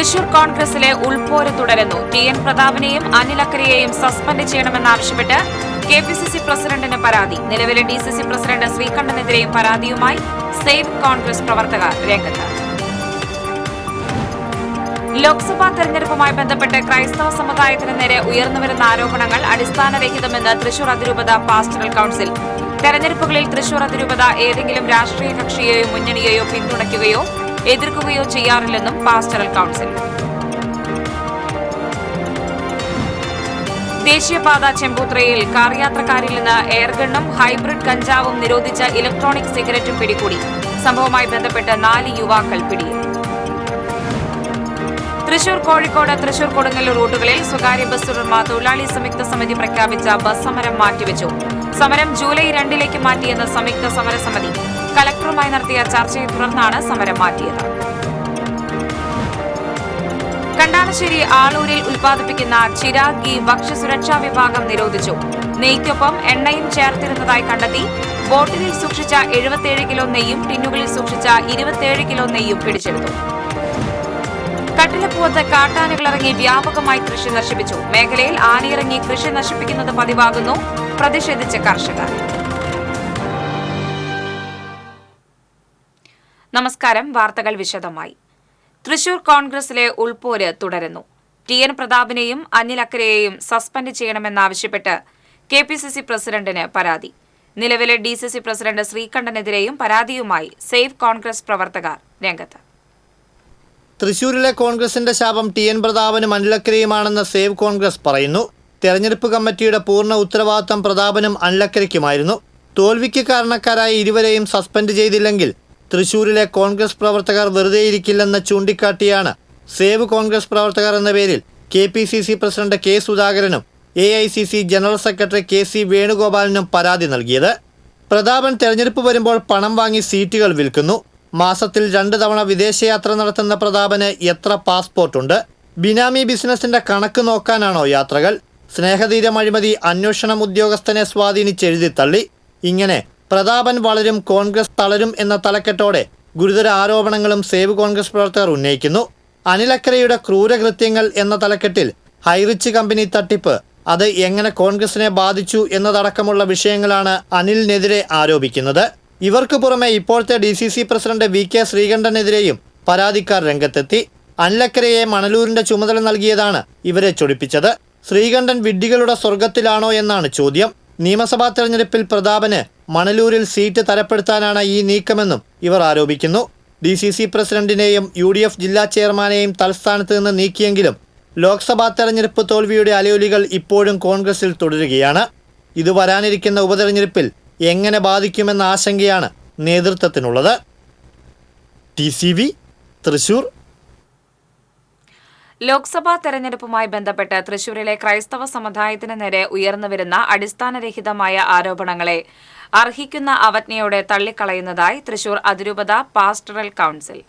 തൃശൂർ കോൺഗ്രസിലെ ഉൾപോര് തുടരുന്നു. TN. പ്രതാപനെയും Anil അക്കരയെയും suspend ചെയ്യണമെന്നാവശ്യപ്പെട്ട് കെ.പി.സി.സി പ്രസിഡന്റിന് പരാതി. നിലവിലെ ഡി.സി.സി പ്രസിഡന്റ് ശ്രീകണ്ഠനെതിരെയും പരാതിയുമായി സേവ് കോൺഗ്രസ് പ്രവർത്തകർ രംഗത്ത്. ലോക്സഭാ തെരഞ്ഞെടുപ്പുമായി ബന്ധപ്പെട്ട് ക്രൈസ്തവ സമുദായത്തിന് നേരെ ഉയർന്നുവരുന്ന ആരോപണങ്ങൾ അടിസ്ഥാനരഹിതമെന്ന് തൃശൂർ അതിരൂപത പാസ്റ്ററൽ കൌൺസിൽ. തെരഞ്ഞെടുപ്പുകളിൽ തൃശൂർ അതിരൂപത ഏതെങ്കിലും രാഷ്ട്രീയ കക്ഷിയെയോ മുന്നണിയെയോ പിന്തുണയ്ക്കുകയോ എതിർക്കുകയോ ചെയ്യാറില്ലെന്നും പാസ്റ്ററൽ കൌൺസിൽ. ദേശീയപാത ചെമ്പൂത്രയിൽ കാർ യാത്രക്കാരിൽ നിന്ന് എയർഗണ്ണും ഹൈബ്രിഡ് കഞ്ചാവും നിരോധിച്ച ഇലക്ട്രോണിക് സിഗരറ്റും പിടികൂടി. സംഭവവുമായി ബന്ധപ്പെട്ട് 4 യുവാക്കൾ പിടിയിൽ. തൃശൂർ കോഴിക്കോട് തൃശൂർ കൊടുങ്ങല്ലൂർ റൂട്ടുകളിൽ സ്വകാര്യ ബസ് ഉടമ തൊഴിലാളി സംയുക്ത സമിതി പ്രഖ്യാപിച്ച ബസ് സമരം മാറ്റിവെച്ചു. സമരം ജൂലൈ 2 മാറ്റിയെന്ന് സംയുക്ത സമരസമിതി. കലക്ടറുമായി നടത്തിയ ചർച്ചയെ തുടർന്നാണ് സമരം മാറ്റിയത്. കണ്ടാണശ്ശേരി ആളൂരിൽ ഉൽപ്പാദിപ്പിക്കുന്ന ചിരാഗ് ഗീ ഭക്ഷ്യസുരക്ഷാ വിഭാഗം നിരോധിച്ചു. നെയ്ക്കൊപ്പം എണ്ണയും ചേർത്തിരുന്നതായി കണ്ടെത്തി. ബോട്ടിലിൽ സൂക്ഷിച്ച 77 കിലോ നെയ്യും ടിന്നുകളിൽ സൂക്ഷിച്ച 27 കിലോ നെയ്യും പിടിച്ചെടുത്തു. കട്ടിലപ്പുവത്ത് കാട്ടാനകളിറങ്ങി വ്യാപകമായി കൃഷി നശിപ്പിച്ചു. മേഖലയിൽ ആനയിറങ്ങി കൃഷി നശിപ്പിക്കുന്നത് പതിവാകുന്നു. പ്രതിഷേധിച്ച കർഷകർ. നമസ്കാരം. വാർത്തകൾ വിശദമായി. തൃശൂർ കോൺഗ്രസിലെ ഉൾപോര് തുടരുന്നു. ടി.എൻ. പ്രതാപനെയും അനിൽ അക്കരയെയും സസ്പെൻഡ് ചെയ്യണമെന്നാവശ്യപ്പെട്ട് കെ.പി.സി.സി പ്രസിഡന്റിന് പരാതി. നിലവിലെ ഡി.സി.സി പ്രസിഡന്റ് ശ്രീകണ്ഠനെതിരെയും പരാതിയുമായി സേവ് കോൺഗ്രസ് പ്രവർത്തകർ രംഗത്ത്. തൃശൂരിലെ കോൺഗ്രസിന്റെ ശാപം ടി.എൻ. പ്രതാപനും അനിലക്കരയുമാണെന്ന് സേവ് കോൺഗ്രസ് പറയുന്നു. തെരഞ്ഞെടുപ്പ് കമ്മിറ്റിയുടെ പൂർണ്ണ ഉത്തരവാദിത്തം പ്രതാപനും അനിലക്കരയ്ക്കുമായിരുന്നു. തോൽവിക്ക് കാരണക്കാരായ ഇരുവരെയും സസ്പെൻഡ് ചെയ്തില്ലെങ്കിൽ തൃശൂരിലെ കോൺഗ്രസ് പ്രവർത്തകർ വെറുതെയിരിക്കില്ലെന്ന് ചൂണ്ടിക്കാട്ടിയാണ് സേവ് കോൺഗ്രസ് പ്രവർത്തകർ എന്ന പേരിൽ കെ.പി.സി.സി പ്രസിഡന്റ് കെ. സുധാകരനും എ.ഐ.സി.സി ജനറൽ സെക്രട്ടറി കെ.സി. വേണുഗോപാലിനും പരാതി നൽകിയത്. പ്രതാപൻ തെരഞ്ഞെടുപ്പ് വരുമ്പോൾ പണം വാങ്ങി സീറ്റുകൾ വിൽക്കുന്നു. മാസത്തിൽ 2 തവണ വിദേശയാത്ര നടത്തുന്ന പ്രതാപന് എത്ര പാസ്പോർട്ടുണ്ട്? ബിനാമി ബിസിനസിന്റെ കണക്ക് നോക്കാനാണോ യാത്രകൾ? സ്നേഹതീരം അഴിമതി അന്വേഷണം ഉദ്യോഗസ്ഥനെ സ്വാധീനിച്ചെഴുതി തള്ളി. ഇങ്ങനെ പ്രതാപൻ വളരും, കോൺഗ്രസ് തളരും എന്ന തലക്കെട്ടോടെ ഗുരുതര ആരോപണങ്ങളും സേവ് കോൺഗ്രസ് പ്രവർത്തകർ ഉന്നയിക്കുന്നു. അനിലക്കരയുടെ ക്രൂരകൃത്യങ്ങൾ എന്ന തലക്കെട്ടിൽ ഹൈറിച്ച് കമ്പനി തട്ടിപ്പ്, അത് എങ്ങനെ കോൺഗ്രസിനെ ബാധിച്ചു എന്നതടക്കമുള്ള വിഷയങ്ങളാണ് അനിലിനെതിരെ ആരോപിക്കുന്നത്. ഇവർക്ക് പുറമെ ഇപ്പോഴത്തെ ഡി.സി.സി പ്രസിഡന്റ് വി.കെ. ശ്രീകണ്ഠനെതിരെയും പരാതിക്കാർ രംഗത്തെത്തി. അനിലക്കരയെ മണലൂരിന്റെ ചുമതല നൽകിയതാണ് ഇവരെ ചൊടിപ്പിച്ചത്. ശ്രീകണ്ഠൻ വിഡ്ഢികളുടെ സ്വർഗത്തിലാണോ എന്നാണ് ചോദ്യം. നിയമസഭാ തെരഞ്ഞെടുപ്പിൽ പ്രതാപന് മണലൂരിൽ സീറ്റ് തരപ്പെടുത്താനാണ് ഈ നീക്കമെന്നും ഇവർ ആരോപിക്കുന്നു. ഡി.സി.സി പ്രസിഡന്റിനെയും യു.ഡി.എഫ് ജില്ലാ ചെയർമാനെയും തലസ്ഥാനത്ത് നിന്ന് നീക്കിയെങ്കിലും ലോക്സഭാ തെരഞ്ഞെടുപ്പ് തോൽവിയുടെ അലയൊലികൾ ഇപ്പോഴും കോൺഗ്രസിൽ തുടരുകയാണ്. ഇത് വരാനിരിക്കുന്ന ഉപതെരഞ്ഞെടുപ്പിൽ എങ്ങനെ ബാധിക്കുമെന്ന ആശങ്കയാണ് നേതൃത്വത്തിനുള്ളത്. ടി.സി.വി. തൃശൂർ. ലോക്സഭാ തെരഞ്ഞെടുപ്പുമായി ബന്ധപ്പെട്ട് തൃശൂരിലെ ക്രൈസ്തവ സമുദായത്തിന് നേരെ ഉയർന്നുവരുന്ന അടിസ്ഥാനരഹിതമായ ആരോപണങ്ങളെ അർഹിക്കുന്ന അവജ്ഞയോടെ തള്ളിക്കളയുന്നതായി തൃശൂർ അതിരൂപത പാസ്റ്ററൽ കൌൺസിൽ.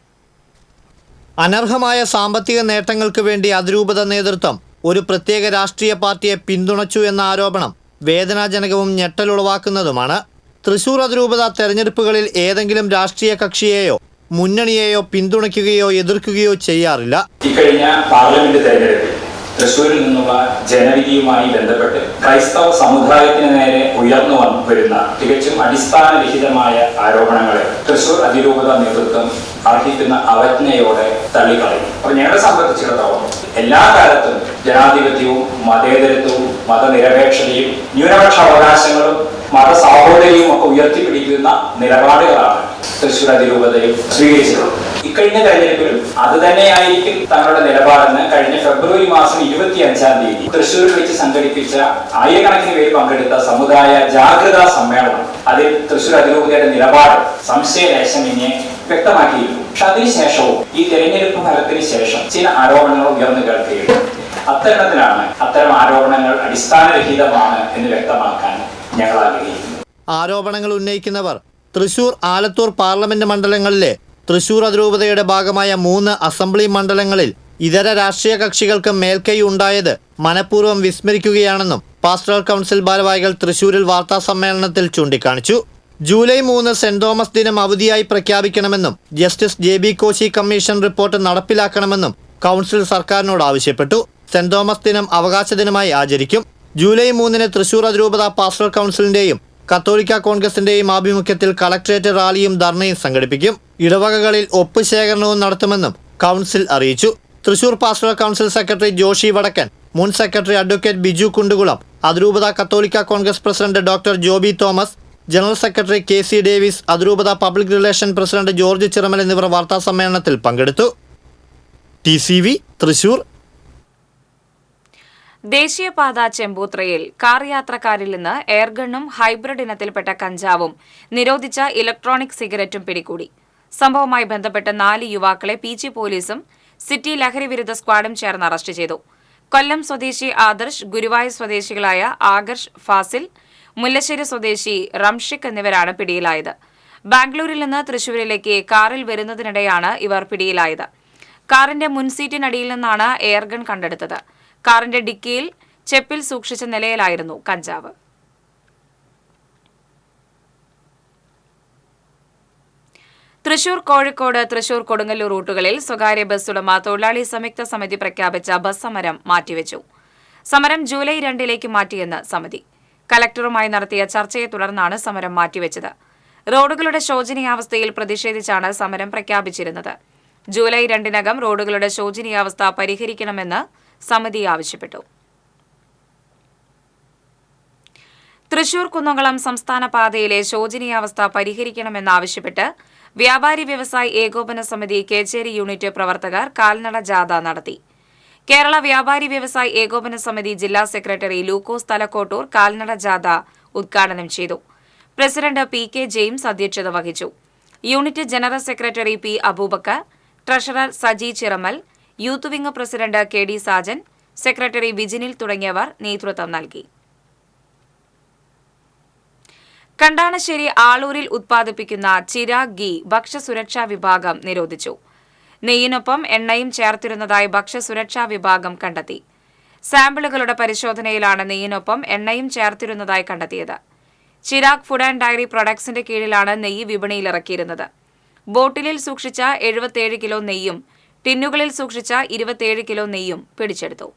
അനർഹമായ സാമ്പത്തിക നേട്ടങ്ങൾക്ക് വേണ്ടി അതിരൂപത നേതൃത്വം ഒരു പ്രത്യേക രാഷ്ട്രീയ പാർട്ടിയെ പിന്തുണച്ചു എന്ന ആരോപണം വേദനാജനകവും ഞെട്ടലുളവാക്കുന്നതുമാണ്. തൃശൂർ അതിരൂപത തെരഞ്ഞെടുപ്പുകളിൽ ഏതെങ്കിലും രാഷ്ട്രീയ കക്ഷിയെയോ മുന്നണിയെയോ പിന്തുണയ്ക്കുകയോ എതിർക്കുകയോ ചെയ്യാറില്ല. ഇക്കഴിഞ്ഞ പാർലമെന്റ് തെരഞ്ഞെടുപ്പിൽ തൃശൂരിൽ നിന്നുള്ള ജനവിധിയുമായി ബന്ധപ്പെട്ട് ക്രൈസ്തവ സമുദായത്തിന് നേരെ ഉയർന്നു വരുന്ന തികച്ചും അടിസ്ഥാനരഹിതമായ ആരോപണങ്ങളെ തൃശൂർ അതിരൂപത നേതൃത്വം അർഹിക്കുന്ന അവജ്ഞയോടെ തള്ളിക്കളയും. അപ്പൊ ഞങ്ങളെ സംബന്ധിച്ചിടത്തോളം എല്ലാ കാലത്തും ജനാധിപത്യവും മതേതരത്വവും മതനിരപേക്ഷതയും ന്യൂനപക്ഷ അവകാശങ്ങളും മതസാഹോദര്യവും ഒക്കെ ഉയർത്തിപ്പിടിക്കുന്ന നിലപാടുകളാണ് തൃശൂർ അതിരൂപതയും സ്വീകരിച്ചിട്ടുള്ളത്. ഇക്കഴിഞ്ഞ തെരഞ്ഞെടുപ്പിലും അത് തന്നെയായിരിക്കും തങ്ങളുടെ നിലപാടെന്ന് കഴിഞ്ഞ ഫെബ്രുവരി മാസം 25 തൃശൂരിൽ വെച്ച് സംഘടിപ്പിച്ച ആയിരക്കണക്കിന് പേര് പങ്കെടുത്ത സമുദായ ജാഗ്രതാ സമ്മേളനം അതിൽ തൃശൂർ അതിരൂപതയുടെ നിലപാട് സംശയലേശമന്യേ വ്യക്തമാക്കിയിരുന്നു. പക്ഷെ അതിനുശേഷവും ഈ തെരഞ്ഞെടുപ്പ് ഫലത്തിന് ശേഷം ചില ആരോപണങ്ങൾ ഉയർന്നു കേൾക്കുകയുണ്ട്. അത്തരണത്തിലാണ് അത്തരം ആരോപണങ്ങൾ അടിസ്ഥാനരഹിതമാണ് എന്ന് വ്യക്തമാക്കാൻ ഞങ്ങൾ ആഗ്രഹിക്കുന്നു. ആരോപണങ്ങൾ ഉന്നയിക്കുന്നവർ തൃശൂർ, ആലത്തൂർ പാർലമെന്റ് മണ്ഡലങ്ങളിലെ തൃശൂർ അതിരൂപതയുടെ ഭാഗമായ 3 അസംബ്ലി മണ്ഡലങ്ങളിൽ ഇതര രാഷ്ട്രീയ കക്ഷികൾക്ക് മേൽക്കൈ ഉണ്ടായത് മനഃപൂർവ്വം വിസ്മരിക്കുകയാണെന്നും പാസ്റ്ററൽ കൗൺസിൽ ഭാരവാഹികൾ തൃശൂരിൽ വാർത്താസമ്മേളനത്തിൽ ചൂണ്ടിക്കാണിച്ചു. ജൂലൈ 3 സെന്റ് തോമസ് ദിനം അവധിയായി പ്രഖ്യാപിക്കണമെന്നും justice JB Koshy commission report നടപ്പിലാക്കണമെന്നും കൗൺസിൽ സർക്കാരിനോട് ആവശ്യപ്പെട്ടു. സെന്റ് തോമസ് ദിനം അവകാശ ദിനമായി ആചരിക്കും. ജൂലൈ 3 തൃശൂർ അതിരൂപത പാസ്റ്ററൽ കൗൺസിലിന്റെയും കത്തോലിക്ക കോൺഗ്രസിന്റെയും ആഭിമുഖ്യത്തിൽ കളക്ടറേറ്റ് റാലിയും ധർണയും സംഘടിപ്പിക്കും. ഇടവകകളിൽ ഒപ്പ് ശേഖരണവും നടത്തുമെന്നും കൗൺസിൽ അറിയിച്ചു. Thrissur pastoral council secretary Joshy Vadakkan, മുൻ സെക്രട്ടറി അഡ്വക്കേറ്റ് ബിജു കുണ്ടുകുളം, അതിരൂപത കത്തോലിക്ക Congress president doctor Joby Thomas, general secretary KC Davis, അതിരൂപത public relation president George Chiramal എന്നിവർ വാർത്താസമ്മേളനത്തിൽ പങ്കെടുത്തു. TCV തൃശൂർ. ദേശീയപാത ചെമ്പൂത്രയിൽ കാർ യാത്രക്കാരിൽ നിന്ന് എയർഗണ്ണും ഹൈബ്രിഡ് ഇനത്തിൽപ്പെട്ട കഞ്ചാവും നിരോധിച്ച ഇലക്ട്രോണിക് സിഗരറ്റും പിടികൂടി. സംഭവവുമായി ബന്ധപ്പെട്ട് 4 യുവാക്കളെ PG പോലീസും സിറ്റി ലഹരി വിരുദ്ധ സ്ക്വാഡും ചേർന്ന് അറസ്റ്റ് ചെയ്തു. കൊല്ലം സ്വദേശി ആദർശ്, ഗുരുവായൂർ സ്വദേശികളായ ആകർഷ്, ഫാസിൽ, മുല്ലശ്ശേരി സ്വദേശി റംഷിക് എന്നിവരാണ് പിടിയിലായത്. ബാംഗ്ലൂരിൽ നിന്ന് തൃശൂരിലേക്ക് കാറിൽ വരുന്നതിനിടെയാണ് ഇവർ പിടിയിലായത്. കാറിന്റെ മുൻസീറ്റിനടിയിൽ നിന്നാണ് എയർഗൺ കണ്ടെടുത്തത്. കാറിന്റെ ഡിക്കിയിൽ ചെപ്പിൽ സൂക്ഷിച്ച നിലയിലായിരുന്നു കഞ്ചാവ്. തൃശൂർ കോഴിക്കോട്, തൃശൂർ കൊടുങ്ങല്ലൂർ റൂട്ടുകളിൽ സ്വകാര്യ ബസ് ഉടമ തൊഴിലാളി സംയുക്ത സമിതി പ്രഖ്യാപിച്ച ബസ് സമരം മാറ്റിവെച്ചു. സമരം ജൂലൈ 2 മാറ്റിയെന്ന് സമിതി. കലക്ടറുമായി നടത്തിയ ചർച്ചയെ തുടർന്നാണ് സമരം മാറ്റിവെച്ചത്. റോഡുകളുടെ ശോചനീയാവസ്ഥയിൽ പ്രതിഷേധിച്ചാണ് സമരം പ്രഖ്യാപിച്ചിരുന്നത്. ജൂലൈ 2 റോഡുകളുടെ ശോചനീയാവസ്ഥ പരിഹരിക്കണമെന്ന് സമിതി ആവശ്യപ്പെട്ടു. തൃശൂർ കുന്നംകുളം സംസ്ഥാന പാതയിലെ ശോചനീയാവസ്ഥ പരിഹരിക്കണമെന്നാവശ്യപ്പെട്ട് വ്യാപാരി വ്യവസായി ഏകോപന സമിതി കേച്ചേരി യൂണിറ്റ് പ്രവർത്തകർ കാൽനട ജാഥ നടത്തി. കേരള വ്യാപാരി വ്യവസായി ഏകോപന സമിതി ജില്ലാ സെക്രട്ടറി ലൂക്കോസ് തലക്കോട്ടൂർ കാൽനട ജാഥ ഉദ്ഘാടനം ചെയ്തു. പ്രസിഡന്റ് PK ജെയിംസ് അധ്യക്ഷത വഹിച്ചു. Unit general secretary P Abubakar, treasurer Saji Chiramal, youth wing president KD Sajan, secretary വിജിനിൽ തുടങ്ങിയവർ നേതൃത്വം നൽകി. കണ്ടാണശ്ശേരി ആളൂരിൽ ഉത്പാദിപ്പിക്കുന്ന ചിരാഗ് ഗീ ഭക്ഷ്യസുരക്ഷാ വിഭാഗം നിരോധിച്ചു. നെയ്യിനൊപ്പം എണ്ണയും ചേർത്തിരുന്നതായി ഭക്ഷ്യസുരക്ഷാ വിഭാഗം കണ്ടെത്തി. സാമ്പിളുകളുടെ പരിശോധനയിലാണ് നെയ്യിനൊപ്പം എണ്ണയും ചേർത്തിരുന്നതായി കണ്ടെത്തിയത്. ചിരാഗ് ഫുഡ് ആൻഡ് ഡയറി പ്രൊഡക്ട്സിന്റെ കീഴിലാണ് നെയ്യ് വിപണിയിലിറക്കിയിരുന്നത്. ബോട്ടിലിൽ സൂക്ഷിച്ച 77 കിലോ നെയ്യും ടിന്നുകളിൽ സൂക്ഷിച്ച 27 കിലോ നെയ്യും പിടിച്ചെടുത്തു.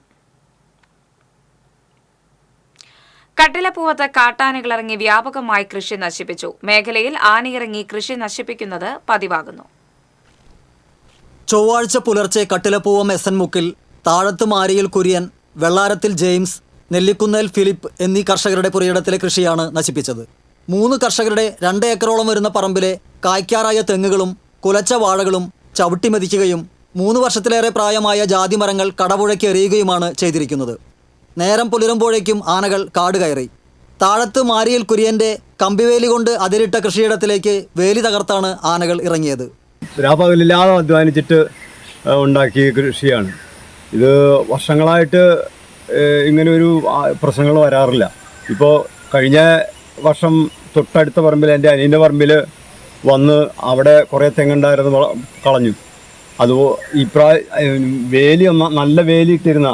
കട്ടിലപ്പൂവത്ത് കാട്ടാനകളിറങ്ങി വ്യാപകമായി കൃഷി നശിപ്പിച്ചു. മേഖലയിൽ ആനയിറങ്ങി കൃഷി നശിപ്പിക്കുന്നത് പതിവാകുന്നു. ചൊവ്വാഴ്ച പുലർച്ചെ കട്ടിലപ്പൂവം SN മുക്കിൽ താഴത്ത് മാരിയിൽ കുര്യൻ, വെള്ളാരത്തിൽ ജെയിംസ്, നെല്ലിക്കുന്നേൽ ഫിലിപ്പ് എന്നീ കർഷകരുടെ പുരയിടത്തിലെ കൃഷിയാണ് നശിപ്പിച്ചത്. 3 കർഷകരുടെ 2 ഏക്കറോളം വരുന്ന പറമ്പിലെ കായ്ക്കാറായ തെങ്ങുകളും കുലച്ച വാഴകളും ചവിട്ടിമെതിക്കുകയും 3 വർഷത്തിലേറെ പ്രായമായ ജാതിമരങ്ങൾ കടപുഴയ്ക്ക് എറിയുകയുമാണ് ചെയ്തിരിക്കുന്നത്. നേരം പുലരുമ്പോഴേക്കും ആനകൾ കാട് കയറി. താഴത്ത് മാരിയിൽ കുര്യൻ്റെ കമ്പിവേലി കൊണ്ട് അതിരിട്ട കൃഷിയിടത്തിലേക്ക് വേലി തകർത്താണ് ആനകൾ ഇറങ്ങിയത്. രാപകലില്ലാതെ അധ്വാനിച്ചിട്ട് ഉണ്ടാക്കിയ കൃഷിയാണ് ഇത്. വർഷങ്ങളായിട്ട് ഇങ്ങനെയൊരു പ്രശ്നങ്ങൾ വരാറില്ല. ഇപ്പോൾ കഴിഞ്ഞ വർഷം തൊട്ടടുത്ത പറമ്പിൽ, എൻ്റെ അനിയൻ്റെ പറമ്പിൽ വന്ന് അവിടെ കുറേ തെങ്ങുണ്ടായിരുന്നു, കളഞ്ഞു. അത് വേലി നല്ല വേലി ഇട്ടിരുന്ന,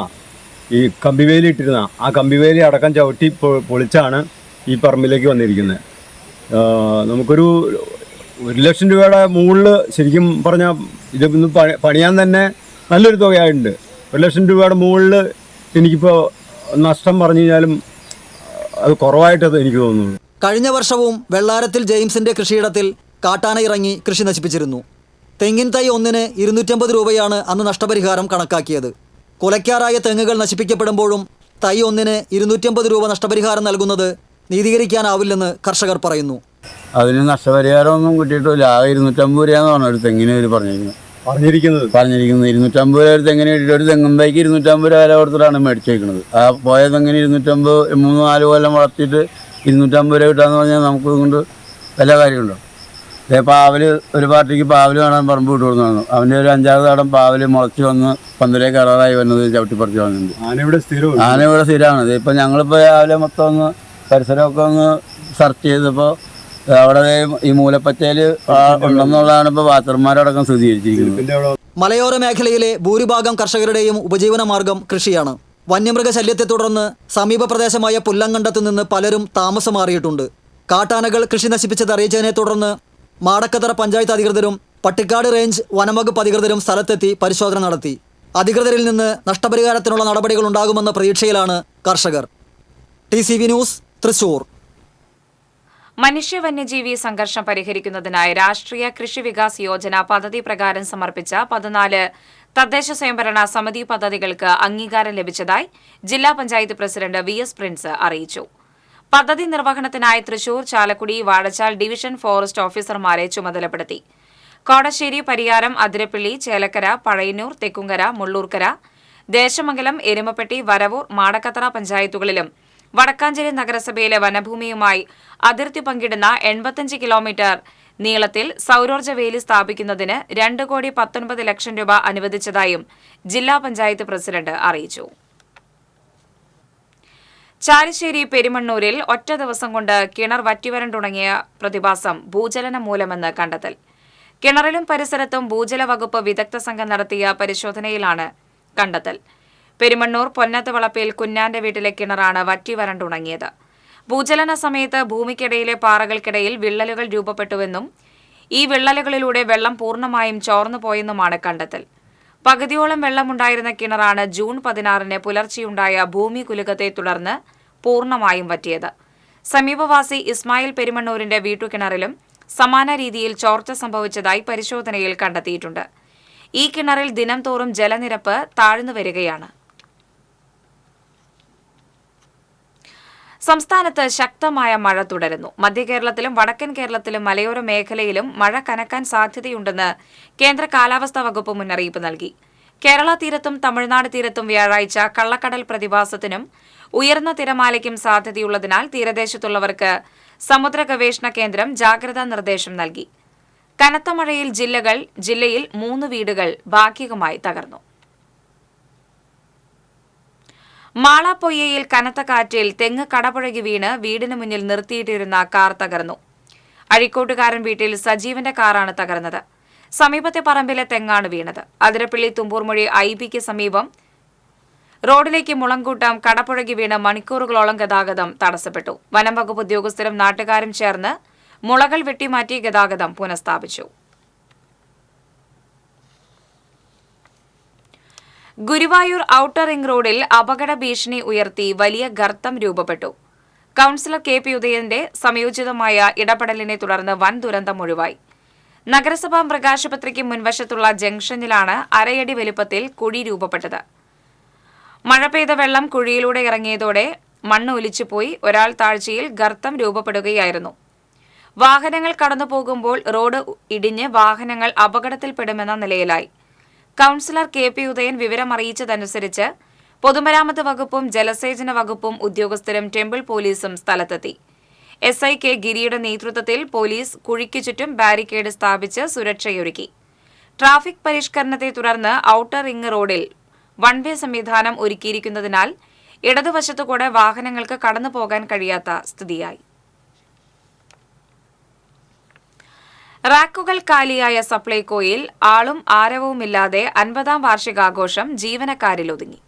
ഈ കമ്പിവേലി ഇട്ടിരുന്ന ആ കമ്പിവേലി അടക്കം ചവിട്ടി പൊളിച്ചാണ് ഈ പറമ്പിലേക്ക് വന്നിരിക്കുന്നത്. നമുക്കൊരു 1 ലക്ഷം രൂപയുടെ മുകളിൽ ശരിക്കും പറഞ്ഞാൽ ഇതൊന്ന് പണിയാൻ തന്നെ നല്ലൊരു തുകയായിട്ടുണ്ട്. 1 ലക്ഷം രൂപയുടെ മുകളിൽ എനിക്കിപ്പോൾ നഷ്ടം പറഞ്ഞു കഴിഞ്ഞാലും അത് കുറവായിട്ടത് എനിക്ക് തോന്നുന്നു. കഴിഞ്ഞ വർഷവും വെള്ളാരത്തിൽ ജെയിംസിൻ്റെ കൃഷിയിടത്തിൽ കാട്ടാന ഇറങ്ങി കൃഷി നശിപ്പിച്ചിരുന്നു. തെങ്ങിൻ തൈ ഒന്നിന് 250 രൂപയാണ് അന്ന് നഷ്ടപരിഹാരം കണക്കാക്കിയത്. കുലയ്ക്കാറായ തെങ്ങുകൾ നശിപ്പിക്കപ്പെടുമ്പോഴും തൈ ഒന്നിന് 250 രൂപ നഷ്ടപരിഹാരം നൽകുന്നത് നീതീകരിക്കാനാവില്ലെന്ന് കർഷകർ പറയുന്നു. അതിന് നഷ്ടപരിഹാരമൊന്നും കിട്ടിയിട്ടില്ല. ആകെ 250 രൂപയെന്ന് പറഞ്ഞു ഒരു തെങ്ങിന് അവർ പറഞ്ഞിരിക്കുന്നത് 250 രൂപ ഒരു തെങ്ങിന് കിട്ടിയിട്ട് ഒരു തെങ്ങും തൈക്ക് 250 രൂപ വില കൊടുത്തിട്ടാണ് മേടിച്ചേക്കുന്നത്. ആ പോയ തെങ്ങിന് 250, 3-4 കൊല്ലം വളർത്തിയിട്ട് 250 രൂപ കിട്ടാന്ന് പറഞ്ഞാൽ നമുക്ക് കൊണ്ട് വല്ല കാര്യമുണ്ടോ? പാവല് ഒരു പാർട്ടിക്ക് പാവല് കാണാൻ പറമ്പ് വിട്ടു കൊടുക്കുന്നു. അവൻ്റെ ഒരു 5-6 തടം പാവല് മുളച്ച് വന്ന് 12 കയറാറായി വരുന്നത് ചവിട്ടിപ്പറിച്ച് വന്നിട്ടുണ്ട്. ആന ഇവിടെ സ്ഥിരമാണ്. ഇപ്പം ഞങ്ങളിപ്പോൾ രാവിലെ മൊത്തം ഒന്ന് പരിസരമൊക്കെ ഒന്ന് സെർച്ച് ചെയ്തപ്പോൾ അവിടെ ഈ മൂലപ്പച്ചയിൽ ഉണ്ടെന്നുള്ളതാണ് ഇപ്പോൾ വാച്ചർമാരടക്കം സ്ഥിരീകരിച്ചിരിക്കുന്നത്. മലയോര മേഖലയിലെ ഭൂരിഭാഗം കർഷകരുടെയും ഉപജീവന മാർഗം കൃഷിയാണ്. വന്യമൃഗശല്യത്തെ തുടർന്ന് സമീപ പ്രദേശമായ പുല്ലങ്കണ്ടത്ത് നിന്ന് പലരും താമസം മാറിയിട്ടുണ്ട്. കാട്ടാനകൾ കൃഷി നശിപ്പിച്ചത് അറിയിച്ചതിനെ തുടർന്ന് മാടക്കതറ പഞ്ചായത്ത് അധികൃതരും പട്ടിക്കാട് റേഞ്ച് വനംവകുപ്പ് അധികൃതരും സ്ഥലത്തെത്തി പരിശോധന നടത്തി. അധികൃതരിൽ നിന്ന് നഷ്ടപരിഹാരത്തിനുള്ള നടപടികൾ ഉണ്ടാകുമെന്ന പ്രതീക്ഷയിലാണ് കർഷകർ. TCV news, Thrissur. മനുഷ്യ വന്യജീവി സംഘർഷം പരിഹരിക്കുന്നതിനായി രാഷ്ട്രീയ കൃഷി വികാസ് യോജന പദ്ധതി പ്രകാരം സമർപ്പിച്ച 14 തദ്ദേശ സ്വയംഭരണ സമിതി പദ്ധതികൾക്ക് അംഗീകാരം ലഭിച്ചതായി ജില്ലാ പഞ്ചായത്ത് പ്രസിഡന്റ് VS പ്രിൻസ് അറിയിച്ചു. പദ്ധതി നിർവഹണത്തിനായി തൃശൂർ, ചാലക്കുടി, വാഴച്ചാൽ ഡിവിഷൻ ഫോറസ്റ്റ് ഓഫീസർമാരെ ചുമതലപ്പെടുത്തി. കോടശ്ശേരി, പരിയാരം, അതിരപ്പള്ളി, ചേലക്കര, പഴയന്നൂർ, തെക്കുംകര, മുള്ളൂർക്കര, ദേശമംഗലം, എരുമപ്പെട്ടി, വരവൂർ, മാടക്കത്തറ പഞ്ചായത്തുകളിലും വടക്കാഞ്ചേരി നഗരസഭയിലെ വനഭൂമിയുമായി അതിർത്തി പങ്കിടുന്ന 85 കിലോമീറ്റർ നീളത്തിൽ സൌരോർജ്ജ വേലി സ്ഥാപിക്കുന്നതിന് 2,19 ലക്ഷം രൂപ അനുവദിച്ചതായും ജില്ലാ പഞ്ചായത്ത് പ്രസിഡന്റ് അറിയിച്ചു. ചാലിശ്ശേരി പെരുമണ്ണൂരിൽ ഒറ്റ ദിവസം കൊണ്ട് കിണർ വറ്റിവരണ്ടുണങ്ങിയ പ്രതിഭാസം ഭൂചലനം മൂലമെന്ന് കണ്ടെത്തൽ. കിണറിലും പരിസരത്തും ഭൂജല വകുപ്പ് വിദഗ്ധ സംഘം നടത്തിയ പരിശോധനയിലാണ് കണ്ടെത്തൽ. പെരുമണ്ണൂർ പൊന്നത്ത് വളപ്പിൽ കുഞ്ഞാന്റെ വീട്ടിലെ കിണറാണ് വറ്റിവരണ്ടുണങ്ങിയത്. ഭൂചലന സമയത്ത് ഭൂമിക്കിടയിലെ പാറകൾക്കിടയിൽ വിള്ളലുകൾ രൂപപ്പെട്ടുവെന്നും ഈ വിള്ളലുകളിലൂടെ വെള്ളം പൂർണ്ണമായും ചോർന്നുപോയെന്നുമാണ് കണ്ടെത്തൽ. പകുതിയോളം വെള്ളമുണ്ടായിരുന്ന കിണറാണ് ജൂൺ 16-ന് പുലർച്ചെയുണ്ടായ ഭൂമി കുലുക്കത്തെ തുടർന്ന് പൂർണ്ണമായും വറ്റിയത്. സമീപവാസി ഇസ്മായിൽ പെരുമണ്ണൂരിന്റെ വീട്ടുകിണറിലും സമാന രീതിയിൽ ചോർച്ച സംഭവിച്ചതായി പരിശോധനയിൽ കണ്ടെത്തിയിട്ടുണ്ട്. ഈ കിണറിൽ ദിനംതോറും ജലനിരപ്പ് താഴ്ന്നു വരികയാണ്. സംസ്ഥാനത്ത് ശക്തമായ മഴ തുടരുന്നു. മധ്യകേരളത്തിലും വടക്കൻ കേരളത്തിലും മലയോര മേഖലയിലും മഴ കനക്കാൻ സാധ്യതയുണ്ടെന്ന് കേന്ദ്ര കാലാവസ്ഥാ വകുപ്പ് മുന്നറിയിപ്പ് നൽകി. കേരള തീരത്തും തമിഴ്നാട് തീരത്തും വ്യാഴാഴ്ച കള്ളക്കടൽ പ്രതിഭാസത്തിനും ഉയർന്ന തിരമാലയ്ക്കും സാധ്യതയുള്ളതിനാൽ തീരദേശത്തുള്ളവർക്ക് സമുദ്ര ഗവേഷണ കേന്ദ്രം ജാഗ്രതാ നിർദ്ദേശം നൽകി. കനത്ത മഴയിൽ ജില്ലയിൽ 3 വീടുകൾ ഭാഗികമായി തകർന്നു. മാളാപ്പൊയ്യയിൽ കനത്ത കാറ്റിൽ തെങ്ങ് കടപുഴകി വീണ് വീടിന് മുന്നിൽ നിർത്തിയിട്ടിരുന്ന കാർ തകർന്നു. അഴീക്കോട്ടുകാരൻ വീട്ടിൽ സജീവന്റെ കാറാണ് തകർന്നത്. സമീപത്തെ പറമ്പിലെ തെങ്ങാണ് വീണത്. അതിരപ്പള്ളി തുമ്പൂർമൊഴി IBക്ക് സമീപം റോഡിലേക്ക് മുളങ്കൂട്ടം കടപുഴകി വീണ് മണിക്കൂറുകളോളം ഗതാഗതം തടസ്സപ്പെട്ടു. വനം വകുപ്പ് ഉദ്യോഗസ്ഥരും നാട്ടുകാരും ചേർന്ന് മുളകൾ വെട്ടിമാറ്റി ഗതാഗതം പുനഃസ്ഥാപിച്ചു. ഗുരുവായൂർ ഔട്ടർ റിംഗ് റോഡിൽ അപകട ഭീഷണി ഉയർത്തി വലിയ ഗർത്തം രൂപപ്പെട്ടു. കൌൺസിലർ KP ഉദയന്റെ സംയോജിതമായ ഇടപെടലിനെ തുടർന്ന് വൻ ദുരന്തം ഒഴിവായി. നഗരസഭാ മൃഗാശുപത്രിക്ക് മുൻവശത്തുള്ള ജംഗ്ഷനിലാണ് അരയടി വലുപ്പത്തിൽ കുഴി രൂപപ്പെട്ടത്. മഴ പെയ്ത വെള്ളം കുഴിയിലൂടെ ഇറങ്ങിയതോടെ മണ്ണ് ഒലിച്ചുപോയി. ഒരാൾ താഴ്ചയിൽ ഗർത്തം രൂപപ്പെടുകയായിരുന്നു. വാഹനങ്ങൾ കടന്നുപോകുമ്പോൾ റോഡ് ഇടിഞ്ഞ് വാഹനങ്ങൾ അപകടത്തിൽപ്പെടുമെന്ന നിലയിലായി. കൌൺസിലർ KP ഉദയൻ വിവരമറിയിച്ചതനുസരിച്ച് പൊതുമരാമത്ത് വകുപ്പും ജലസേചന വകുപ്പും ഉദ്യോഗസ്ഥരും ടെമ്പിൾ പോലീസും സ്ഥലത്തെത്തി. SI K ഗിരിയുടെ നേതൃത്വത്തിൽ പോലീസ് കുഴിക്കു ചുറ്റും ബാരിക്കേഡ് സ്ഥാപിച്ച് സുരക്ഷയൊരുക്കി. ട്രാഫിക് പരിഷ്കരണത്തെ തുടർന്ന് ഔട്ടർ റിംഗ് റോഡിൽ വൺ വേ സംവിധാനം ഒരുക്കിയിരിക്കുന്നതിനാൽ ഇടതുവശത്തുകൂടെ വാഹനങ്ങൾക്ക് കടന്നുപോകാൻ കഴിയാത്ത സ്ഥിതിയായി. റാക്കുകൾ കാലിയായ സപ്ലൈകോയിൽ ആളും ആരവവുമില്ലാതെ 50ാം വാർഷികാഘോഷം ജീവനക്കാരിൽ ഒതുങ്ങി.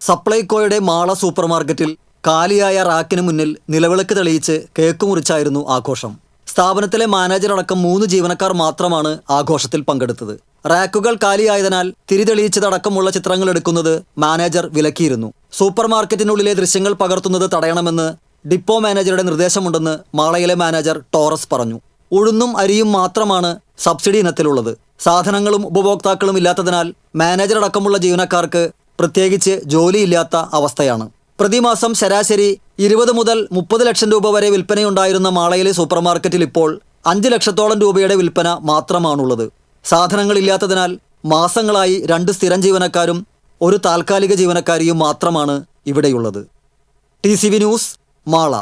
സപ്ലൈകോയുടെ മാള സൂപ്പർമാർക്കറ്റിൽ കാലിയായ റാക്കിന് മുന്നിൽ നിലവിളക്ക് തെളിയിച്ച് കേക്ക് മുറിച്ചായിരുന്നു ആഘോഷം. സ്ഥാപനത്തിലെ മാനേജർ അടക്കം 3 ജീവനക്കാർ മാത്രമാണ് ആഘോഷത്തിൽ പങ്കെടുത്തത്. റാക്കുകൾ കാലിയായതിനാൽ തിരിതെളിയിച്ചതടക്കമുള്ള ചിത്രങ്ങൾ എടുക്കുന്നത് മാനേജർ വിലക്കിയിരുന്നു. സൂപ്പർമാർക്കറ്റിനുള്ളിലെ ദൃശ്യങ്ങൾ പകർത്തുന്നത് തടയണമെന്ന് ഡിപ്പോ മാനേജറുടെ നിർദ്ദേശമുണ്ടെന്ന് മാളയിലെ മാനേജർ ടോറസ് പറഞ്ഞു. ഉഴുന്നും അരിയും മാത്രമാണ് സബ്സിഡി ഇനത്തിലുള്ളത്. സാധനങ്ങളും ഉപഭോക്താക്കളും ഇല്ലാത്തതിനാൽ മാനേജർ അടക്കമുള്ള ജീവനക്കാർക്ക് പ്രത്യേകിച്ച് ജോലിയില്ലാത്ത അവസ്ഥയാണ്. പ്രതിമാസം ശരാശരി 20 മുതൽ 30 ലക്ഷം രൂപ വരെ വിൽപ്പനയുണ്ടായിരുന്ന മാളയിലെ സൂപ്പർമാർക്കറ്റിൽ ഇപ്പോൾ 5 ലക്ഷത്തോളം രൂപയുടെ വിൽപ്പന മാത്രമാണുള്ളത്. സാധനങ്ങളില്ലാത്തതിനാൽ മാസങ്ങളായി 2 സ്ഥിരം ജീവനക്കാരും 1 താൽക്കാലിക ജീവനക്കാരിയും മാത്രമാണ് ഇവിടെയുള്ളത്. TCV news, Mala.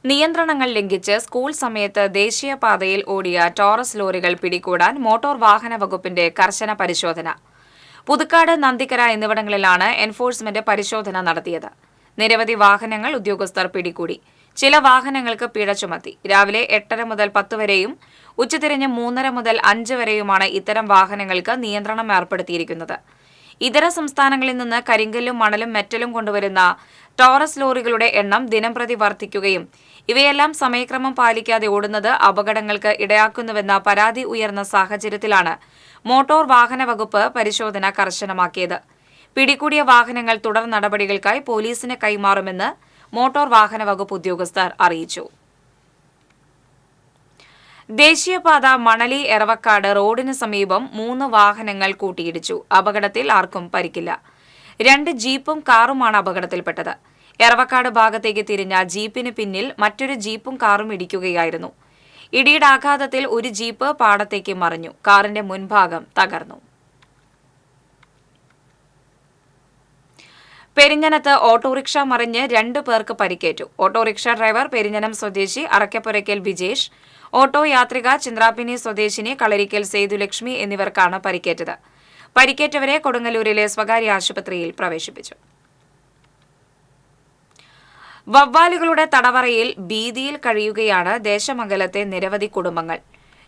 നിയന്ത്രണങ്ങൾ ലംഘിച്ച് സ്കൂൾ സമയത്ത് ദേശീയപാതയിൽ ഓടിയ ടോറസ് ലോറികൾ പിടികൂടാൻ മോട്ടോർ വാഹന വകുപ്പിന്റെ കർശന പരിശോധന. പുതുക്കാട്, നന്ദിക്കര എന്നിവിടങ്ങളിലാണ് എൻഫോഴ്സ്മെന്റ് പരിശോധന നടത്തിയത്. നിരവധി വാഹനങ്ങൾ ഉദ്യോഗസ്ഥർ പിടികൂടി. ചില വാഹനങ്ങൾക്ക് പിഴ ചുമത്തി. രാവിലെ 8:30 മുതൽ 10 വരെയും ഉച്ചതിരിഞ്ഞ് 3:30 മുതൽ 5 വരെയുമാണ് ഇത്തരം വാഹനങ്ങൾക്ക് നിയന്ത്രണം ഏർപ്പെടുത്തിയിരിക്കുന്നത്. ഇതര സംസ്ഥാനങ്ങളിൽ നിന്ന് കരിങ്കല്ലും മണലും മെറ്റലും കൊണ്ടുവരുന്ന ടോറസ് ലോറികളുടെ എണ്ണം ദിനംപ്രതി വർദ്ധിക്കുകയും ഇവയെല്ലാം സമയക്രമം പാലിക്കാതെ ഓടുന്നത് അപകടങ്ങൾക്ക് ഇടയാക്കുന്നുവെന്ന പരാതി ഉയർന്ന സാഹചര്യത്തിലാണ് മോട്ടോർ വാഹന വകുപ്പ് പരിശോധന കർശനമാക്കിയത്. പിടികൂടിയ വാഹനങ്ങൾ തുടർ നടപടികൾക്കായി പോലീസിന് കൈമാറുമെന്ന് മോട്ടോർ വാഹന വകുപ്പ് ഉദ്യോഗസ്ഥർ അറിയിച്ചു. ദേശീയപാത മണലി എറവക്കാട് റോഡിന് സമീപം 3 വാഹനങ്ങൾ കൂട്ടിയിടിച്ചു. അപകടത്തിൽ ആർക്കും പരിക്കില്ല. 2 ജീപ്പും കാറുമാണ് അപകടത്തിൽപ്പെട്ടത്. എറവക്കാട് ഭാഗത്തേക്ക് തിരിഞ്ഞ ജീപ്പിന് പിന്നിൽ മറ്റൊരു ജീപ്പും കാറും ഇടിക്കുകയായിരുന്നു. ഇടിയുടെ ആഘാതത്തിൽ ഒരു ജീപ്പ് പാടത്തേക്ക് മറിഞ്ഞു. കാറിന്റെ മുൻഭാഗം തകർന്നു. പെരിഞ്ഞനത്ത് ഓട്ടോറിക്ഷ മറിഞ്ഞ് 2 പേർക്ക് പരിക്കേറ്റു. ഓട്ടോറിക്ഷ ഡ്രൈവർ പെരിഞ്ഞനം സ്വദേശി അറക്കപ്പുരയ്ക്കൽ വിജേഷ്, ഓട്ടോ യാത്രിക ചിന്ത്രാപ്പിനി സ്വദേശിനി കളരിക്കൽ സേതുലക്ഷ്മി എന്നിവർക്കാണ് പരിക്കേറ്റത്. പരിക്കേറ്റവരെ കൊടുങ്ങല്ലൂരിലെ സ്വകാര്യ ആശുപത്രിയിൽ പ്രവേശിപ്പിച്ചു. വവ്വാലുകളുടെ തടവറയിൽ ഭീതിയിൽ കഴിയുകയാണ് ദേശമംഗലത്തെ നിരവധി കുടുംബങ്ങൾ.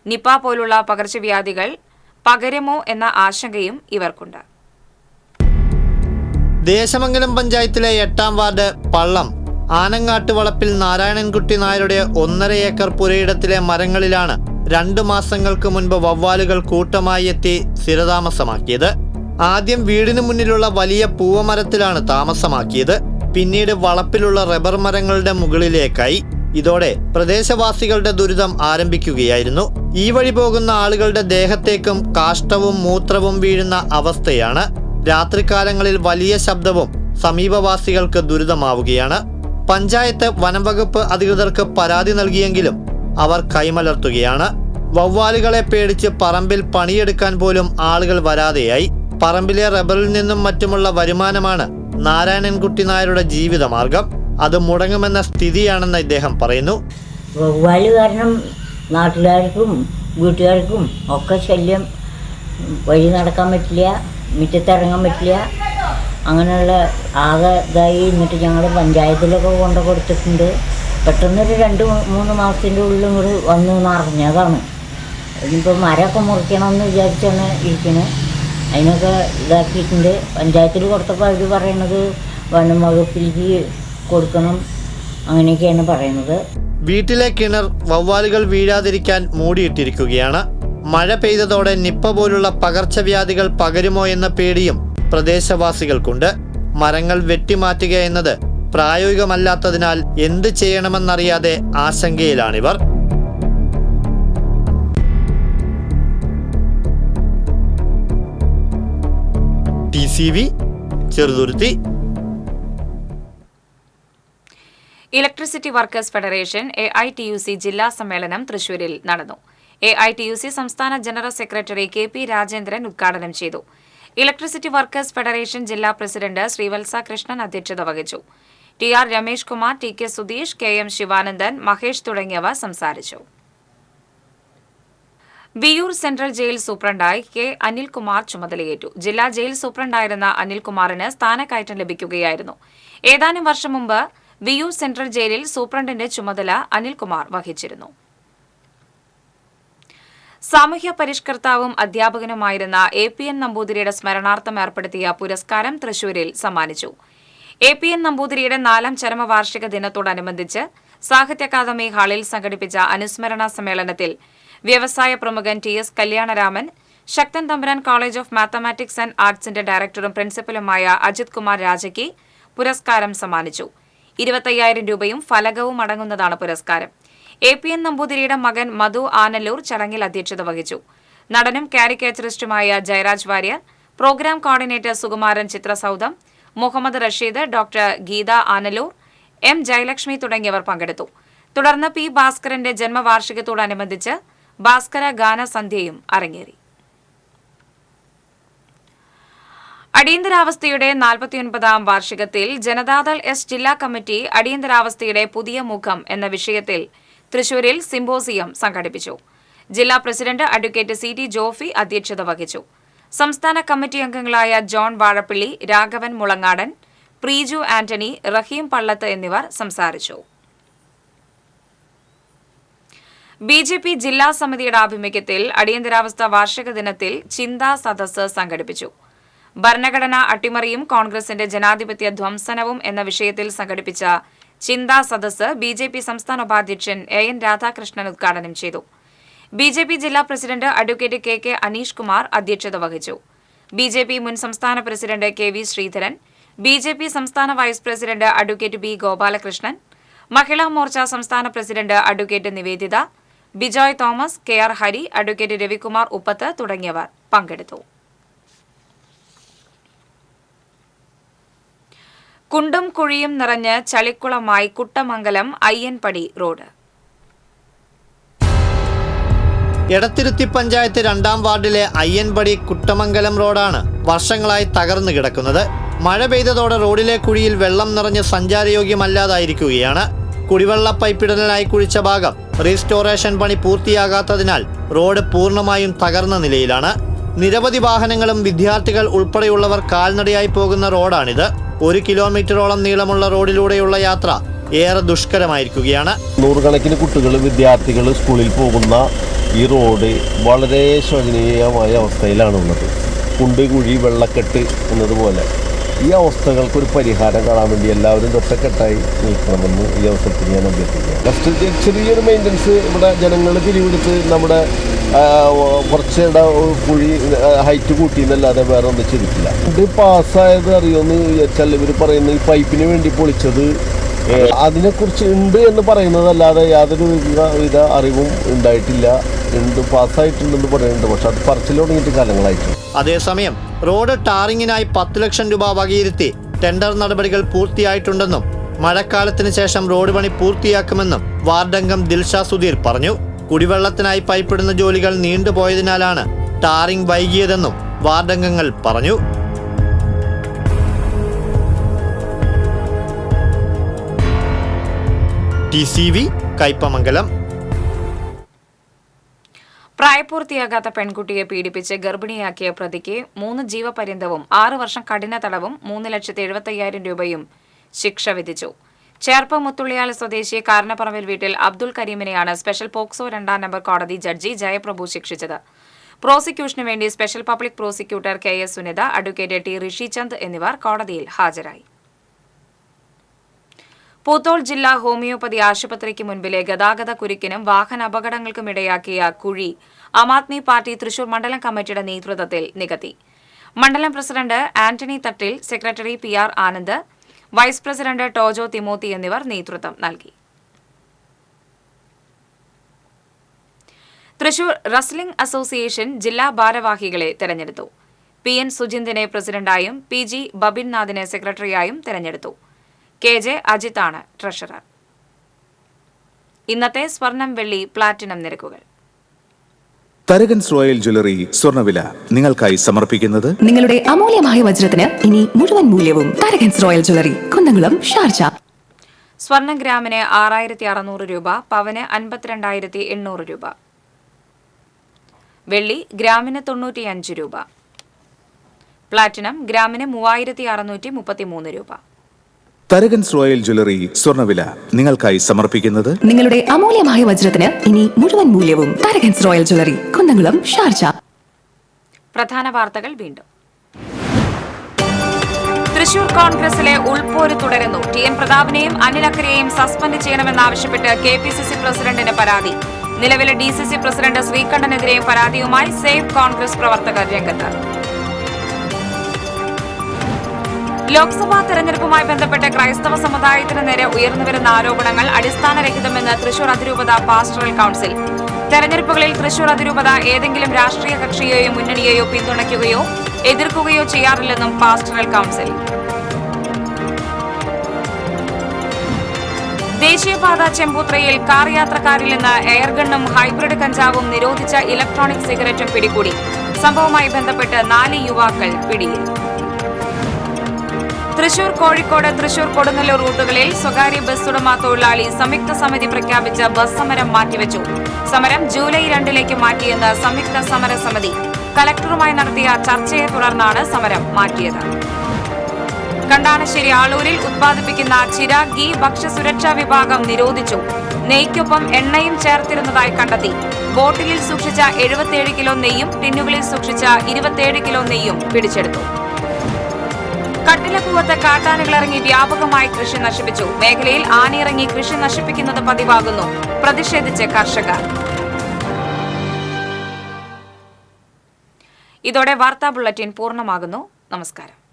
നിപ പോലുള്ള പകർച്ചവ്യാധികൾ പകരുമോ എന്ന ആശങ്കയും ഇവർക്കുണ്ട്. ദേശമംഗലം പഞ്ചായത്തിലെ 8ാം വാർഡ് പള്ളം ആനങ്ങാട്ട് വളപ്പിൽ നാരായണൻകുട്ടി നായരുടെ 1.5 ഏക്കർ പുരയിടത്തിലെ മരങ്ങളിലാണ് 2 മാസങ്ങൾക്ക് മുൻപ് വവ്വാലുകൾ കൂട്ടമായി എത്തി സ്ഥിരതാമസമാക്കിയത്. ആദ്യം വീടിന് മുന്നിലുള്ള വലിയ പൂവമരത്തിലാണ് താമസമാക്കിയത്. പിന്നീട് വളപ്പിലുള്ള റബ്ബർ മരങ്ങളുടെ മുകളിലേക്കായി. ഇതോടെ പ്രദേശവാസികളുടെ ദുരിതം ആരംഭിക്കുകയായിരുന്നു. ഈ വഴി പോകുന്ന ആളുകളുടെ ദേഹത്തേക്കും കാഷ്ടവും മൂത്രവും വീഴുന്ന അവസ്ഥയാണ്. രാത്രികാലങ്ങളിൽ വലിയ ശബ്ദവും സമീപവാസികൾക്ക് ദുരിതമാവുകയാണ്. പഞ്ചായത്ത് വനംവകുപ്പ് അധികൃതർക്ക് പരാതി നൽകിയെങ്കിലും അവർ കൈമലർത്തുകയാണ്. വവ്വാലുകളെ പേടിച്ച് പറമ്പിൽ പണിയെടുക്കാൻ പോലും ആളുകൾ വരാതെയായി. പറമ്പിലെ റബ്ബറിൽ നിന്നും മറ്റുമുള്ള വരുമാനമാണ് നാരായണൻകുട്ടി നായരുടെ ജീവിതമാർഗം. അത് മുടങ്ങുമെന്ന സ്ഥിതിയാണെന്ന് ഇദ്ദേഹം പറയുന്നു. വവ്വാല് കാരണം നാട്ടുകാർക്കും വീട്ടുകാർക്കും ഒക്കെ ശല്യം. വഴി നടക്കാൻ പറ്റില്ല, മുറ്റത്തിറങ്ങാൻ പറ്റില്ല. അങ്ങനെയുള്ള ആകെ ഇതായി. എന്നിട്ട് ഞങ്ങൾ പഞ്ചായത്തിലൊക്കെ കൊണ്ടു കൊടുത്തിട്ടുണ്ട്. പെട്ടെന്നൊരു 2-3 മാസത്തിൻ്റെ ഉള്ളിൽ ഇങ്ങോട്ട് വന്ന് നിറഞ്ഞതാണ്. ഇനിയിപ്പോൾ മരമൊക്കെ മുറിക്കണമെന്ന് വിചാരിച്ചാണ് ഇരിക്കുന്നത്. അതിനൊക്കെ ഇതാക്കിയിട്ടുണ്ട്. പഞ്ചായത്തിൽ കൊടുത്തപ്പോൾ അവർ പറയണത് വനം വകുപ്പിലേക്ക് കൊടുക്കണം, അങ്ങനെയൊക്കെയാണ് പറയുന്നത്. വീട്ടിലെ കിണർ വവ്വാലുകൾ വീഴാതിരിക്കാൻ മൂടിയിട്ടിരിക്കുകയാണ്. മഴ പെയ്തതോടെ നിപ്പ പോലുള്ള പകർച്ചവ്യാധികൾ പകരുമോ എന്ന പേടിയും പ്രദേശവാസികൾക്കുണ്ട്. മരങ്ങൾ വെട്ടിമാറ്റുക എന്നത് പ്രായോഗികമല്ലാത്തതിനാൽ എന്ത് ചെയ്യണമെന്നറിയാതെ ആശങ്കയിലാണിവർ. TCV Cheruthuruthy. Electricity workers federation AITUC ജില്ലാ സമ്മേളനം തൃശൂരിൽ നടന്നു. AITUC സംസ്ഥാന ജനറൽ സെക്രട്ടറി KP രാജേന്ദ്രൻ ഉദ്ഘാടനം ചെയ്തു. ഇലക്ട്രിസിറ്റി വർക്കേഴ്സ് ഫെഡറേഷൻ ജില്ലാ പ്രസിഡന്റ് ശ്രീവത്സ കൃഷ്ണൻ അധ്യക്ഷത വഹിച്ചു. TR Ramesh Kumar, TK Sudheesh, KM Sivanandan, Mahesh തുടങ്ങിയവർ സംസാരിച്ചു. വിയൂർ സെൻട്രൽ ജയിൽ സൂപ്രണ്ടായി K അനിൽകുമാർ ചുമതലയേറ്റു. ജില്ലാ ജയിൽ സൂപ്രണ്ടായിരുന്ന അനിൽകുമാറിന് സ്ഥാനക്കയറ്റം ലഭിക്കുകയായിരുന്നു. ഏതാനും വർഷം മുമ്പ് വിയൂർ സെൻട്രൽ ജയിലിൽ സൂപ്രണ്ടിന്റെ ചുമതല അനിൽകുമാർ വഹിച്ചിരുന്നു. സാമൂഹ്യ പരിഷ്കർത്താവും അധ്യാപകനുമായിരുന്ന APN നമ്പൂതിരിയുടെ സ്മരണാർത്ഥം ഏർപ്പെടുത്തിയ പുരസ്കാരം തൃശൂരിൽ സമ്മാനിച്ചു. APN നമ്പൂതിരിയുടെ 4ാം ചരമവാർഷിക ദിനത്തോടനുബന്ധിച്ച് സാഹിത്യ അക്കാദമി ഹാളിൽ സംഘടിപ്പിച്ച അനുസ്മരണ സമ്മേളനത്തിൽ വ്യവസായ പ്രമുഖൻ TS Kalyanaraman, Sakthan Thampuran college of mathematics and ആർട്സിന്റെ ഡയറക്ടറും പ്രിൻസിപ്പലുമായ അജിത് കുമാർ രാജയ്ക്ക് പുരസ്കാരം സമ്മാനിച്ചു. 25,000 രൂപയും ഫലകവും അടങ്ങുന്നതാണ് പുരസ്കാരം. APN നമ്പൂതിരിയുടെ മകൻ മധു ആനല്ലൂർ ചടങ്ങിൽ അധ്യക്ഷത വഹിച്ചു. നടനും കാരിക്കേച്ചറിസ്റ്റുമായ Jayaraj Warrier, program coordinator Sukumaran Chithrasoudham, Muhammad Rasheed, doctor Geetha Anallur, M Jayalakshmi തുടങ്ങിയവർ പങ്കെടുത്തു. തുടർന്ന് P ഭാസ്കരന്റെ ജന്മവാർഷികത്തോടനുബന്ധിച്ച് ഭാസ്കര ഗാനസന്ധ്യയും അരങ്ങേറി. അടിയന്തരാവസ്ഥയുടെ 49ാം വാർഷികത്തിൽ ജനതാദൾ S ജില്ലാ കമ്മിറ്റി അടിയന്തരാവസ്ഥയുടെ പുതിയ മുഖം എന്ന വിഷയത്തിൽ തൃശൂരിൽ സിംപോസിയം സംഘടിപ്പിച്ചു. ജില്ലാ പ്രസിഡന്റ് അഡ്വക്കേറ്റ് CT ജോഫി അധ്യക്ഷത വഹിച്ചു. സംസ്ഥാന കമ്മിറ്റി അംഗങ്ങളായ ജോൺ വാഴപ്പിള്ളി, രാഘവൻ മുളങ്ങാടൻ, പ്രീജു ആന്റണി, റഹീം പള്ളത്ത് എന്നിവർ സംസാരിച്ചു. BJP ജില്ലാ സമിതിയുടെ ആഭിമുഖ്യത്തിൽ അടിയന്തരാവസ്ഥ വാർഷിക ദിനത്തിൽ ചിന്താ സദസ്സ് സംഘടിപ്പിച്ചു. ഭരണഘടനാ അട്ടിമറിയും കോൺഗ്രസിന്റെ ജനാധിപത്യ ധ്വംസനവും എന്ന വിഷയത്തിൽ സംഘടിപ്പിച്ച ചിന്താ സദസ്സ് BJP സംസ്ഥാന ഉപാധ്യക്ഷൻ AN രാധാകൃഷ്ണൻ ഉദ്ഘാടനം ചെയ്തു. BJP ജില്ലാ president advocate KK Aneesh Kumar അധ്യക്ഷത വഹിച്ചു. BJP മുൻ സംസ്ഥാന പ്രസിഡന്റ് KV ശ്രീധരൻ, BJP സംസ്ഥാന vice president advocate B Gopalakrishnan, Mahila Morcha സംസ്ഥാന president advocate Niveditha, Bijoy Thomas, KR Hari, advocate Ravikumar Uppath തുടങ്ങിയവർ പങ്കെടുത്തു. കുണ്ടും കുഴിയും നിറഞ്ഞ് ചളിക്കുളമായി കുട്ടമംഗലം അയ്യൻപടി റോഡ്. എടത്തിരുത്തി പഞ്ചായത്ത് 2ാം വാർഡിലെ അയ്യൻപടി കുട്ടമംഗലം റോഡാണ് വർഷങ്ങളായി തകർന്നു കിടക്കുന്നത്. മഴ പെയ്തതോടെ റോഡിലെ കുഴിയിൽ വെള്ളം നിറഞ്ഞ് സഞ്ചാരയോഗ്യമല്ലാതായിരിക്കുകയാണ്. കുടിവെള്ള പൈപ്പിടലിനായി കുഴിച്ച ഭാഗം റീസ്റ്റോറേഷൻ പണി പൂർത്തിയാകാത്തതിനാൽ റോഡ് പൂർണ്ണമായും തകർന്ന നിലയിലാണ്. നിരവധി വാഹനങ്ങളും വിദ്യാർത്ഥികൾ ഉൾപ്പെടെയുള്ളവർ കാൽനടയായി പോകുന്ന റോഡാണിത്. 1 കിലോമീറ്ററോളം നീളമുള്ള റോഡിലൂടെയുള്ള യാത്ര ഏറെ ദുഷ്കരമായിരിക്കുകയാണ്. നൂറുകണക്കിന് കുട്ടികൾ, വിദ്യാർത്ഥികൾ സ്കൂളിൽ പോകുന്ന ഈ റോഡ് വളരെ ശോചനീയമായ അവസ്ഥയിലാണുള്ളത്. കുണ്ട്, കുഴി, വെള്ളക്കെട്ട് എന്നതുപോലെ ഈ അവസ്ഥകൾക്കൊരു പരിഹാരം കാണാൻ വേണ്ടി എല്ലാവരും ഒറ്റക്കെട്ടായി നിൽക്കണമെന്ന് ഈ അവസരത്തിൽ ഞാൻ അഭ്യർത്ഥിക്കുക. ചെറിയൊരു മെയിൻ്റനൻസ് ഇവിടെ ജനങ്ങൾ പിരിവെടുത്ത് നമ്മുടെ കുറച്ചിട കുഴി ഹൈറ്റ് കൂട്ടിയെന്നല്ലാതെ വേറെ ഒന്നും ചെയ്തിട്ടില്ല. ഇത് പാസ്സായത് അറിയുമെന്ന് ചോദിച്ചാൽ ഇവർ പറയുന്ന ഈ പൈപ്പിന് വേണ്ടി പൊളിച്ചത് അതിനെക്കുറിച്ച് ഉണ്ട് എന്ന് പറയുന്നതല്ലാതെ യാതൊരു വിധ അറിവും ഉണ്ടായിട്ടില്ല. പാസ്സായിട്ടുണ്ടെന്ന് പറയുന്നുണ്ട്, പക്ഷെ അത് പറച്ചിൽ തുടങ്ങിയിട്ട് കാലങ്ങളായിട്ടുണ്ട്. അതേസമയം റോഡ് ടാറിങ്ങിനായി 10 ലക്ഷം രൂപ വകയിരുത്തി ടെൻഡർ നടപടികൾ പൂർത്തിയായിട്ടുണ്ടെന്നും മഴക്കാലത്തിന് ശേഷം റോഡ് പണി പൂർത്തിയാക്കുമെന്നും വാർഡംഗം ദിൽഷ സുധീർ പറഞ്ഞു. കുടിവെള്ളത്തിനായി പൈപ്പിടുന്ന ജോലികൾ നീണ്ടുപോയതിനാലാണ് ടാറിംഗ് വൈകിയതെന്നും വാർഡംഗങ്ങൾ പറഞ്ഞു. TCV കയ്പമംഗലം. പ്രായപൂർത്തിയാകാത്ത പെൺകുട്ടിയെ പീഡിപ്പിച്ച് ഗർഭിണിയാക്കിയ പ്രതിക്ക് 3 ജീവപര്യന്തവും 6 വർഷം കഠിന തടവും 3,75,000 രൂപയും ശിക്ഷ വിധിച്ചു. ചേർപ്പ് മുത്തുള്ളിയാൽ സ്വദേശി കാരണപ്പറമ്പിൽ വീട്ടിൽ അബ്ദുൾ കരീമിനെയാണ് സ്പെഷ്യൽ പോക്സോ 2ാം നമ്പർ കോടതി ജഡ്ജി ജയപ്രഭു ശിക്ഷിച്ചത്. പ്രോസിക്യൂഷനു വേണ്ടി special public prosecutor KS Sunitha, advocate T Rishichand എന്നിവർ കോടതിയിൽ ഹാജരായി. പൂത്തോൾ ജില്ലാ ഹോമിയോപ്പതി ആശുപത്രിക്ക് മുൻപിലെ ഗതാഗത കുരുക്കിനും വാഹന അപകടങ്ങൾക്കും ഇടയാക്കിയ കുഴി ആം ആദ്മി പാർട്ടി തൃശൂർ മണ്ഡലം കമ്മിറ്റിയുടെ നേതൃത്വത്തിൽ നികത്തി. മണ്ഡലം president Antony Thattil, secretary PR Anand, vice president Tojo Timothy എന്നിവർ നേതൃത്വം നൽകി. തൃശൂർ റസ്ലിംഗ് അസോസിയേഷൻ ജില്ലാ ഭാരവാഹികളെ തെരഞ്ഞെടുത്തു. PN സുജിന്ദിനെ പ്രസിഡന്റായും PG ബബിൻനാഥിനെ സെക്രട്ടറിയായും തെരഞ്ഞെടുത്തു. KJ അജിത്താണ് ട്രഷറർ. ഇന്നത്തെ സ്വർണം, വെള്ളി, പ്ലാറ്റിനം നിരക്കുകൾ. തരകൻസ് റോയൽ ജ്വല്ലറി സ്വർണ്ണവില നിങ്ങൾക്കായി സമർപ്പിക്കുന്നത് നിങ്ങളുടെ അമൂല്യമായ വജ്രത്തിന് ഇനി മുഴുവൻ മൂല്യവും Tharakans royal jewellery, Kunnamkulam, Sharjah. സ്വർണം ഗ്രാമിന് 6,600 രൂപ, പവന് 52,800 രൂപ. വെള്ളി ഗ്രാമിന് 95 രൂപ. പ്ലാറ്റിനം ഗ്രാമിന് 3,633 രൂപ. തരകൻസ് റോയൽ ജ്വല്ലറി സ്വർണ്ണവില നിങ്ങൾക്കായി സമർപ്പിക്കുന്നത് നിങ്ങളുടെ അമൂല്യമായ വജ്രത്തിന് ഇനി മുഴുവൻ മൂല്യവും Tharakans royal jewellery, Kunnamkulam, Sharjah. പ്രധാന വാർത്തകൾ വീണ്ടും. തൃശൂർ കോൺഗ്രസിലെ ഉൾപോര് തുടരുന്നു. TN പ്രതാപനെയും അനിൽ അക്കരെയും സസ്പെൻഡ് ചെയ്യണമെന്നാവശ്യപ്പെട്ട് KPCC പ്രസിഡന്റിന് പരാതി. നിലവിലെ DCC പ്രസിഡന്റ് ശ്രീകണ്ഠനെതിരെയും പരാതിയുമായി സേവ് കോൺഗ്രസ് പ്രവർത്തകർ രംഗത്ത്. ലോക്സഭാ തെരഞ്ഞെടുപ്പുമായി ബന്ധപ്പെട്ട് ക്രൈസ്തവ സമുദായത്തിന് നേരെ ഉയർന്നുവരുന്ന ആരോപണങ്ങൾ അടിസ്ഥാനരഹിതമെന്ന് തൃശൂർ അതിരൂപത പാസ്റ്ററൽ കൌൺസിൽ. തെരഞ്ഞെടുപ്പുകളിൽ തൃശൂർ അതിരൂപത ഏതെങ്കിലും രാഷ്ട്രീയ കക്ഷിയെയോ മുന്നണിയെയോ പിന്തുണയ്ക്കുകയോ എതിർക്കുകയോ ചെയ്യാറില്ലെന്നും പാസ്റ്ററൽ കൌൺസിൽ. ദേശീയപാത ചെമ്പൂത്രയിൽ കാർ യാത്രക്കാരിൽ നിന്ന് എയർഗണ്ണും ഹൈബ്രിഡ് കഞ്ചാവും നിരോധിച്ച ഇലക്ട്രോണിക് സിഗരറ്റും പിടികൂടി. സംഭവവുമായി ബന്ധപ്പെട്ട് 4 യുവാക്കൾ പിടിയിൽ. തൃശൂർ, കോഴിക്കോട്, തൃശൂർ, കൊടുങ്ങല്ലൂർ റൂട്ടുകളിൽ സ്വകാര്യ ബസ് ഉടമ തൊഴിലാളി സംയുക്ത സമിതി പ്രഖ്യാപിച്ച ബസ് സമരം മാറ്റിവെച്ചു. സമരം ജൂലൈ 2 മാറ്റിയെന്ന് സംയുക്ത സമരസമിതി. കലക്ടറുമായി നടത്തിയ ചർച്ചയെ തുടർന്നാണ് സമരം മാറ്റിയത്. കണ്ടാണശ്ശേരി ആളൂരിൽ ഉത്പാദിപ്പിക്കുന്ന ചിരാഗ് ഗീ ഭക്ഷ്യസുരക്ഷാ വിഭാഗം നിരോധിച്ചു. നെയ്ക്കൊപ്പം എണ്ണയും ചേർത്തിരുന്നതായി കണ്ടെത്തി. ബോട്ടിലിൽ സൂക്ഷിച്ച 77 കിലോ നെയ്യും ടിന്നുകളിൽ സൂക്ഷിച്ച 27 കിലോ നെയ്യും പിടിച്ചെടുത്തു. കട്ടിലപ്പൂവത്ത് കാട്ടാനകളിറങ്ങി വ്യാപകമായി കൃഷി നശിപ്പിച്ചു. മേഖലയിൽ ആനയിറങ്ങി കൃഷി നശിപ്പിക്കുന്നത് പതിവാകുന്നു. പ്രതിഷേധിച്ച് കർഷകർ. ഇതോടെ വാർത്താ ബുള്ളറ്റിൻ പൂർണ്ണമാകുന്നു. നമസ്കാരം.